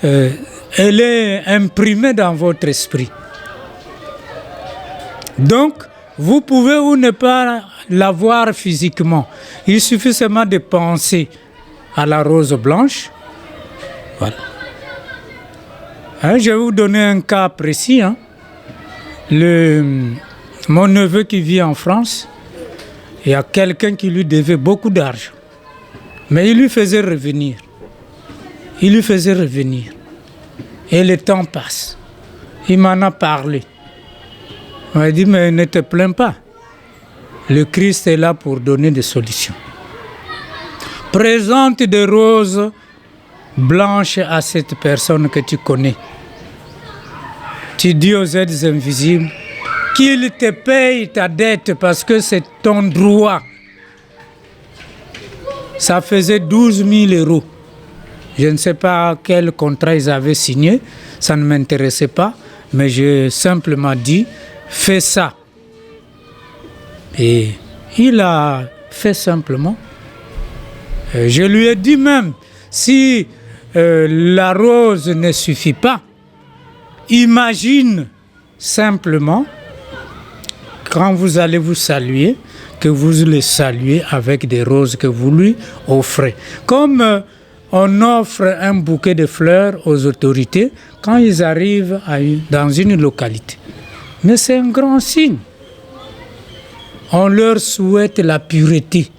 elle est imprimée dans votre esprit. Donc, vous pouvez ou ne pas la voir physiquement. Il suffit seulement de penser à la rose blanche. Voilà. Je vais vous donner un cas précis. Mon neveu qui vit en France, il y a quelqu'un qui lui devait beaucoup d'argent. Mais il lui faisait revenir. Il lui faisait revenir. Et le temps passe. Il m'en a parlé. Il m'a dit, mais ne te plains pas. Le Christ est là pour donner des solutions. Présente des roses blanches à cette personne que tu connais. Tu dis aux aides invisibles qu'il te paye ta dette parce que c'est ton droit. Ça faisait 12 000 euros. Je ne sais pas quel contrat ils avaient signé, ça ne m'intéressait pas, mais j'ai simplement dit, fais ça. Et il a fait simplement. Je lui ai dit même, si la rose ne suffit pas, imagine simplement, quand vous allez vous saluer, que vous le saluez avec des roses que vous lui offrez. Comme on offre un bouquet de fleurs aux autorités quand ils arrivent dans une localité. Mais c'est un grand signe. On leur souhaite la pureté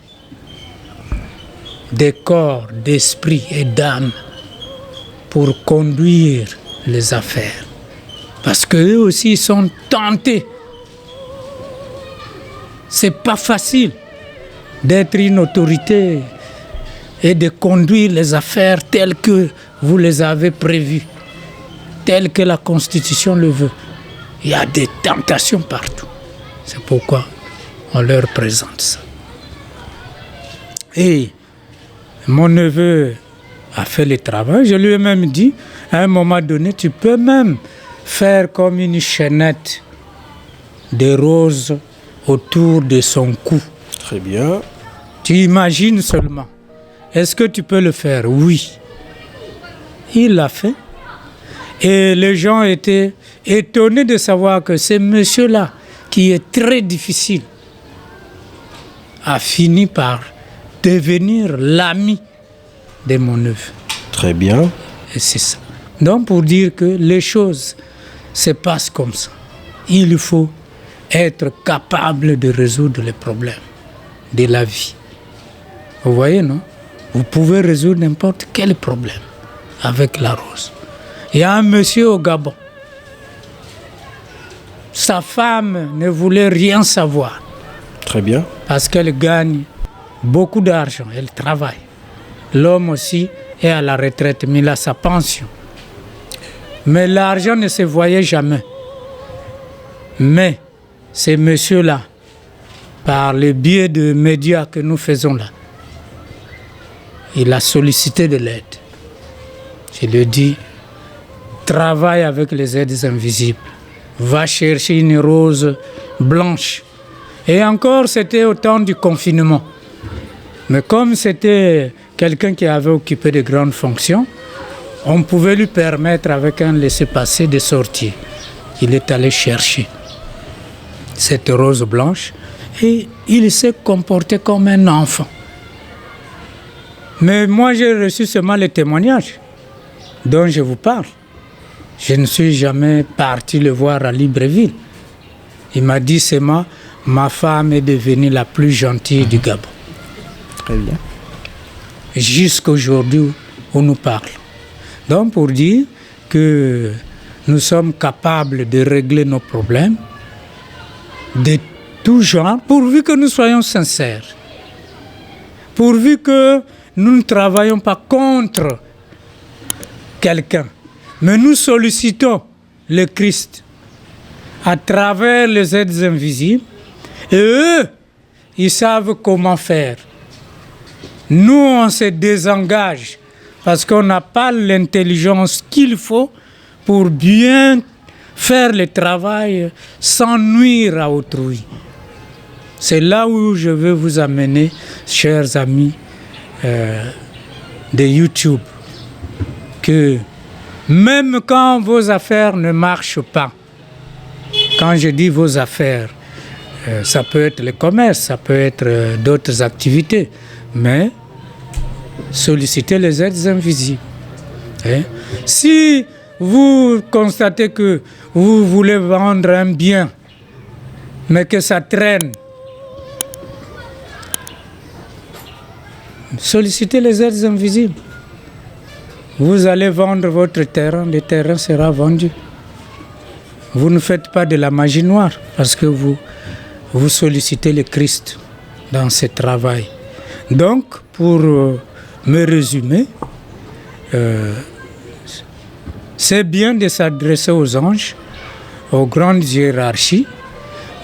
des corps, d'esprit et d'âme pour conduire les affaires. Parce qu'eux aussi ils sont tentés. C'est pas facile d'être une autorité et de conduire les affaires telles que vous les avez prévues, telles que la Constitution le veut. Il y a des tentations partout. C'est pourquoi on leur présente ça. Et mon neveu a fait le travail. Je lui ai même dit, à un moment donné, tu peux même faire comme une chaînette de roses autour de son cou. Très bien. Tu imagines seulement. Est-ce que tu peux le faire? Oui. Il l'a fait. Et les gens étaient étonnés de savoir que ce monsieur-là, qui est très difficile, a fini par devenir l'ami de mon neveu. Très bien. Et c'est ça. Donc pour dire que les choses se passent comme ça. Il faut être capable de résoudre les problèmes de la vie. Vous voyez, non? Vous pouvez résoudre n'importe quel problème avec la rose. Il y a un monsieur au Gabon. Sa femme ne voulait rien savoir. Très bien. Parce qu'elle gagne beaucoup d'argent, elle travaille. L'homme aussi est à la retraite, mais il a sa pension. Mais l'argent ne se voyait jamais. Mais ces messieurs-là, par le biais de médias que nous faisons là, il a sollicité de l'aide. Je lui ai dit, travaille avec les aides invisibles. Va chercher une rose blanche. Et encore, c'était au temps du confinement. Mais comme c'était quelqu'un qui avait occupé de grandes fonctions, on pouvait lui permettre, avec un laissez-passer, de sortir. Il est allé chercher cette rose blanche et il s'est comporté comme un enfant. Mais moi, j'ai reçu seulement les témoignages dont je vous parle. Je ne suis jamais parti le voir à Libreville. Il m'a dit seulement, ma femme est devenue la plus gentille du Gabon. Très bien. Jusqu'aujourd'hui où nous parlons. Donc pour dire que nous sommes capables de régler nos problèmes de tout genre, pourvu que nous soyons sincères. Pourvu que nous ne travaillons pas contre quelqu'un. Mais nous sollicitons le Christ à travers les aides invisibles. Et eux, ils savent comment faire Nous, on se désengage parce qu'on n'a pas l'intelligence qu'il faut pour bien faire le travail sans nuire à autrui. C'est là où je veux vous amener, chers amis de YouTube, que même quand vos affaires ne marchent pas, quand je dis vos affaires, ça peut être le commerce, ça peut être d'autres activités, mais sollicitez les aides invisibles. Si vous constatez que vous voulez vendre un bien, mais que ça traîne, sollicitez les aides invisibles. Vous allez vendre votre terrain, le terrain sera vendu. Vous ne faites pas de la magie noire parce que vous sollicitez le Christ dans ce travail. Donc, pour me résumer, c'est bien de s'adresser aux anges, aux grandes hiérarchies,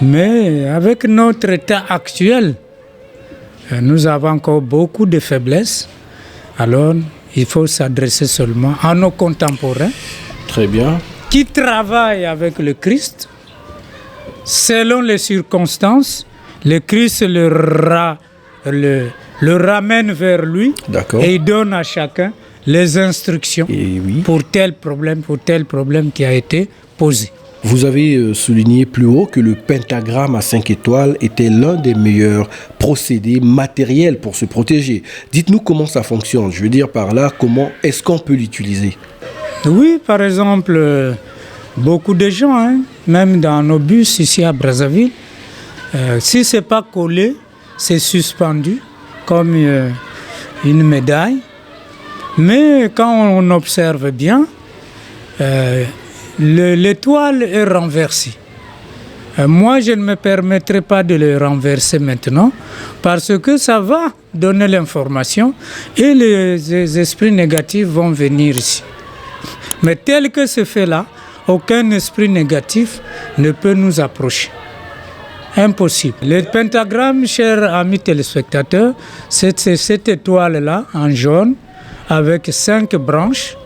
mais avec notre état actuel, nous avons encore beaucoup de faiblesses. Alors, il faut s'adresser seulement à nos contemporains. Très bien. Qui travaillent avec le Christ. Selon les circonstances, le Christ le ramène vers lui. D'accord. Et il donne à chacun les instructions pour tel problème qui a été posé. Vous avez souligné plus haut que le pentagramme à 5 étoiles était l'un des meilleurs procédés matériels pour se protéger. Dites-nous comment ça fonctionne. Je veux dire par là, comment est-ce qu'on peut l'utiliser? Oui, par exemple, beaucoup de gens, même dans nos bus ici à Brazzaville, si ce n'est pas collé, c'est suspendu comme une médaille. Mais quand on observe bien, l'étoile est renversée. Moi, je ne me permettrai pas de le renverser maintenant parce que ça va donner l'information et les esprits négatifs vont venir ici. Mais tel que c'est fait là, aucun esprit négatif ne peut nous approcher. Impossible. Le pentagramme, chers amis téléspectateurs, c'est cette étoile-là en jaune avec 5 branches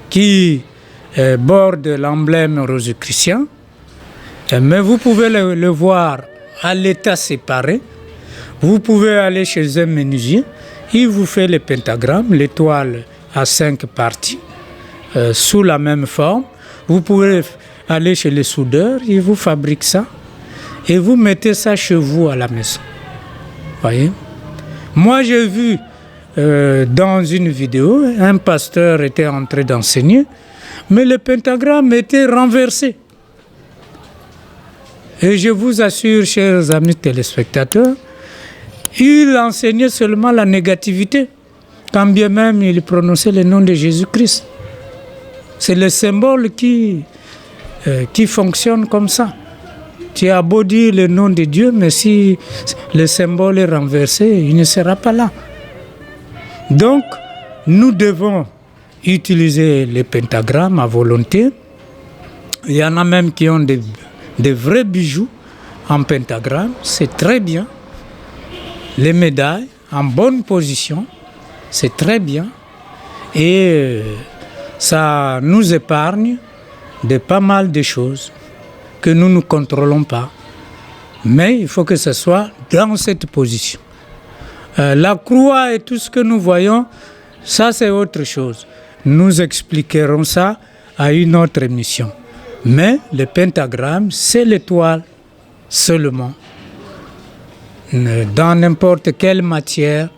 qui bordent l'emblème rosicrucien. Mais vous pouvez le voir à l'état séparé. Vous pouvez aller chez un menuisier, il vous fait le pentagramme, l'étoile à 5 parties, sous la même forme. Vous pouvez aller chez le soudeur, il vous fabrique ça et vous mettez ça chez vous à la maison. Voyez? Moi, j'ai vu dans une vidéo, un pasteur était en train d'enseigner, mais le pentagramme était renversé. Et je vous assure, chers amis téléspectateurs, il enseignait seulement la négativité, quand bien même il prononçait le nom de Jésus-Christ. C'est le symbole qui fonctionne comme ça. Tu as beau dire le nom de Dieu, mais si le symbole est renversé, il ne sera pas là. Donc, nous devons utiliser les pentagrammes à volonté. Il y en a même qui ont des vrais bijoux en pentagramme, c'est très bien. Les médailles en bonne position, c'est très bien. Et ça nous épargne de pas mal de choses que nous ne contrôlons pas. Mais il faut que ce soit dans cette position. La croix et tout ce que nous voyons, ça c'est autre chose. Nous expliquerons ça à une autre émission. Mais le pentagramme, c'est l'étoile seulement. Dans n'importe quelle matière,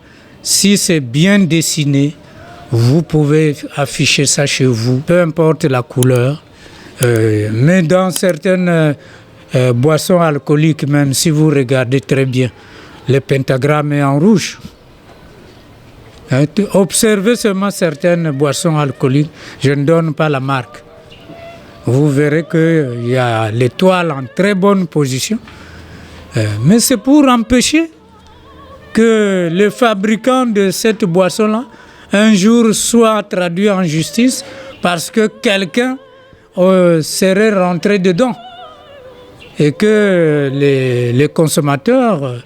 si c'est bien dessiné, vous pouvez afficher ça chez vous, peu importe la couleur. Mais dans certaines boissons alcooliques, même si vous regardez très bien, le pentagramme est en rouge. Observez seulement certaines boissons alcooliques, je ne donne pas la marque. Vous verrez qu'il y a l'étoile en très bonne position. Mais c'est pour empêcher que le fabricant de cette boisson-là, un jour, soit traduit en justice parce que quelqu'un serait rentré dedans. Et que les consommateurs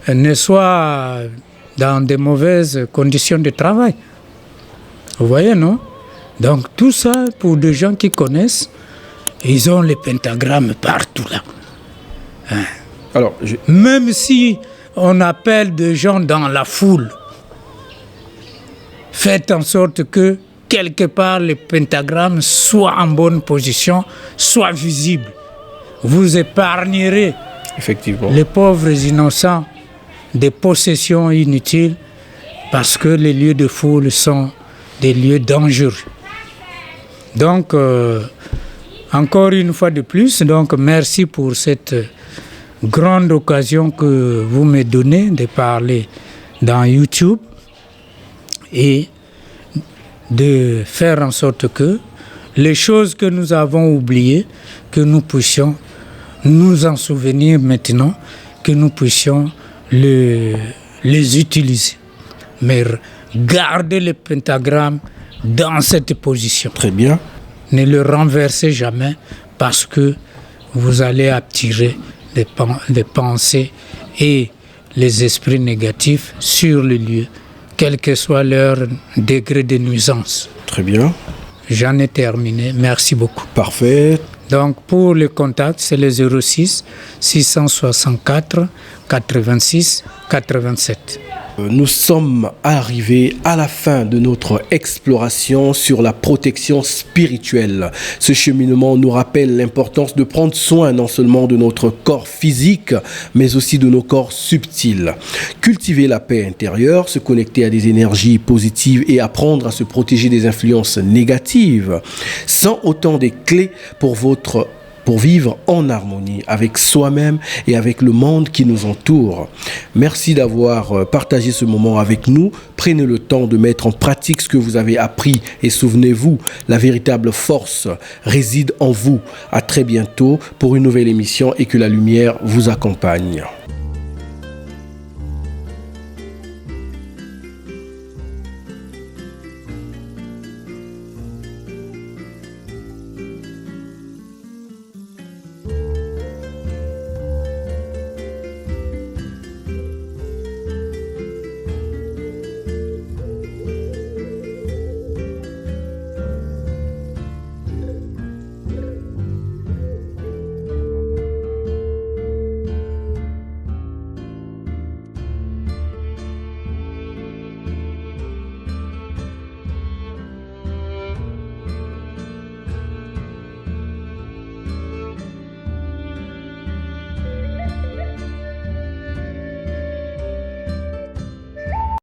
ne soient dans de mauvaises conditions de travail. Vous voyez, non? Donc tout ça, pour des gens qui connaissent, ils ont les pentagrammes partout là. Hein. Alors, Même si on appelle des gens dans la foule, faites en sorte que quelque part les pentagrammes soient en bonne position, soient visibles. Vous épargnerez effectivement les pauvres innocents des possessions inutiles parce que les lieux de foule sont des lieux dangereux. Donc, encore une fois de plus, donc merci pour cette grande occasion que vous me donnez de parler dans YouTube et de faire en sorte que les choses que nous avons oubliées, que nous puissions nous en souvenir maintenant, que nous puissions les utiliser. Mais gardez le pentagramme dans cette position. très bien. Ne le renversez jamais parce que vous allez attirer des pensées et les esprits négatifs sur le lieu, quel que soit leur degré de nuisance. Très bien. J'en ai terminé. Merci beaucoup. Parfait. Donc, pour le contact, c'est le 06 664 86 87. Nous sommes arrivés à la fin de notre exploration sur la protection spirituelle. Ce cheminement nous rappelle l'importance de prendre soin non seulement de notre corps physique, mais aussi de nos corps subtils. Cultiver la paix intérieure, se connecter à des énergies positives et apprendre à se protéger des influences négatives sont autant des clés pour vivre en harmonie avec soi-même et avec le monde qui nous entoure. Merci d'avoir partagé ce moment avec nous. Prenez le temps de mettre en pratique ce que vous avez appris et souvenez-vous, la véritable force réside en vous. À très bientôt pour une nouvelle émission et que la lumière vous accompagne.